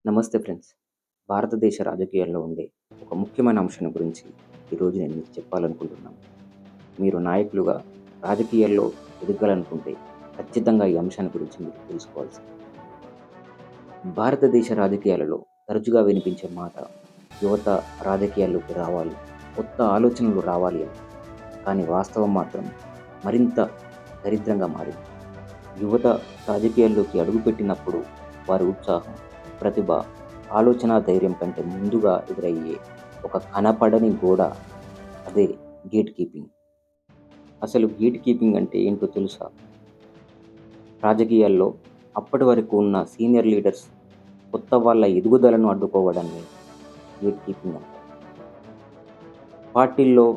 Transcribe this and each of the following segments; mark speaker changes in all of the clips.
Speaker 1: నమస్తే ఫ్రెండ్స్. భారతదేశ రాజకీయాల్లో ఉండే ఒక ముఖ్యమైన అంశం గురించి ఈరోజు నేను మీకు చెప్పాలనుకుంటున్నాను. మీరు నాయకులుగా రాజకీయాల్లో ఎదగాలనుకుంటే ఖచ్చితంగా ఈ అంశాన్ని గురించి మీరు తెలుసుకోవాల్సింది. భారతదేశ రాజకీయాలలో తరచుగా వినిపించే మాట యువత రాజకీయాల్లోకి రావాలి, కొత్త ఆలోచనలు రావాలి అని. కానీ వాస్తవం మాత్రం మరింత దరిద్రంగా మారింది. యువత రాజకీయాల్లోకి అడుగుపెట్టినప్పుడు వారి ఉత్సాహం, ప్రతిభ, ఆలోచన ధైర్యం కంటే ముందుగా ఎదురయ్యే ఒక కనపడని గోడ, అదే గేట్ కీపింగ్. అసలు గేట్ కీపింగ్ అంటే ఏంటో తెలుసా? రాజకీయాల్లో అప్పటి వరకు ఉన్న సీనియర్ లీడర్స్ కొత్త వాళ్ళ ఎదుగుదలను అడ్డుకోవడాన్ని గేట్ కీపింగ్ అంటారు. పార్టీల్లో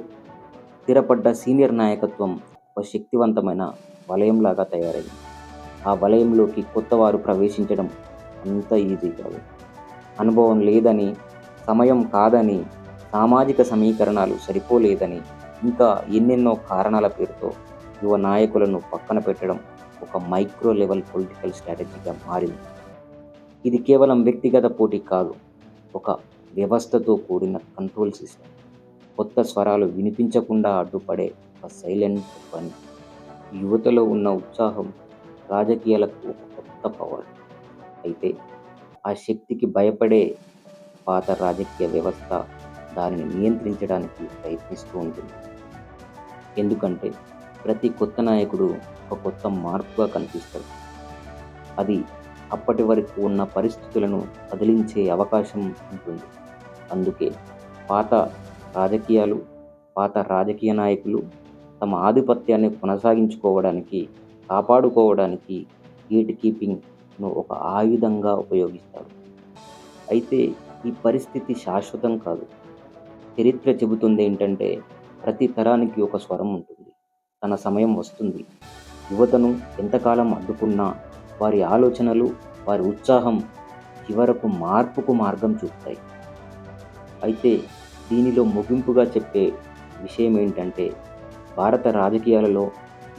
Speaker 1: స్థిరపడ్డ సీనియర్ నాయకత్వం ఒక శక్తివంతమైన వలయంలాగా తయారైంది. ఆ వలయంలోకి కొత్తవారు ప్రవేశించడం అంత ఈజీ కాదు. అనుభవం లేదని, సమయం కాదని, సామాజిక సమీకరణాలు సరిపోలేదని, ఇంకా ఎన్నెన్నో కారణాల పేరుతో యువ నాయకులను పక్కన పెట్టడం ఒక మైక్రో లెవెల్ పొలిటికల్ స్ట్రాటజీగా మారింది. ఇది కేవలం వ్యక్తిగత పోటీ కాదు, ఒక వ్యవస్థతో కూడిన కంట్రోల్ సిస్టమ్. కొత్త స్వరాలు వినిపించకుండా అడ్డుపడే ఒక సైలెంట్ పని. యువతలో ఉన్న ఉత్సాహం రాజకీయాలకు ఒక కొత్త పవర్. అయితే ఆ శక్తికి భయపడే పాత రాజకీయ వ్యవస్థ దానిని నియంత్రించడానికి ప్రయత్నిస్తూ ఉంటుంది. ఎందుకంటే ప్రతి కొత్త నాయకుడు ఒక కొత్త మార్పుగా కనిపిస్తాడు. అది అప్పటి వరకు ఉన్న పరిస్థితులను కదిలించే అవకాశం ఉంటుంది. అందుకే పాత రాజకీయాలు, పాత రాజకీయ నాయకులు తమ ఆధిపత్యాన్ని కొనసాగించుకోవడానికి, కాపాడుకోవడానికి గేట్ కీపింగ్ను ఒక ఆయుధంగా ఉపయోగిస్తారు. అయితే ఈ పరిస్థితి శాశ్వతం కాదు. చరిత్ర చెబుతుంది ఏంటంటే ప్రతి తరానికి ఒక స్వరం ఉంటుంది. తన సమయం వస్తుంది. యువతను ఎంతకాలం అడ్డుకున్నా వారి ఆలోచనలు, వారి ఉత్సాహం చివరకు మార్పుకు మార్గం చూపుతాయి. అయితే దీనిలో ముగింపుగా చెప్పే విషయం ఏంటంటే భారత రాజకీయాలలో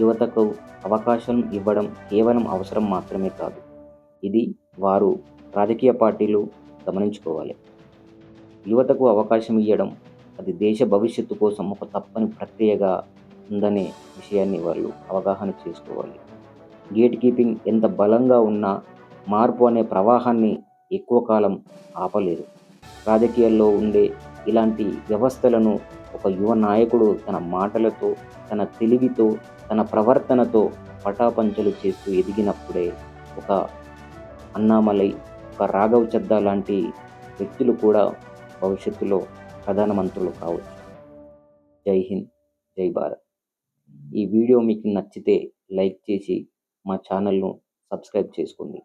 Speaker 1: యువతకు అవకాశం ఇవ్వడం కేవలం అవసరం మాత్రమే కాదు. ఇది వారు రాజకీయ పార్టీలు గమనించుకోవాలి. యువతకు అవకాశం ఇవ్వడం అది దేశ భవిష్యత్తు కోసం ఒక తప్పని ప్రక్రియగా ఉందనే విషయాన్ని వాళ్ళు అవగాహన చేసుకోవాలి. గేట్ కీపింగ్ ఎంత బలంగా ఉన్నా మార్పు అనే ప్రవాహాన్ని ఎక్కువ కాలం ఆపలేదు. రాజకీయాల్లో ఉండే ఇలాంటి వ్యవస్థలను ఒక యువ నాయకుడు తన మాటలతో, తన తెలివితో, తన ప్రవర్తనతో పటాపంచలు చేస్తూ ఎదిగినప్పుడే ఒక అన్నామలై, ఒక రాఘవ్ చద్దా లాంటి వ్యక్తులు కూడా భవిష్యత్తులో ప్రధానమంత్రులు కావచ్చు. జై హింద్, జై భారత్. ఈ వీడియో మీకు నచ్చితే లైక్ చేసి మా ఛానల్ను సబ్స్క్రైబ్ చేసుకోండి.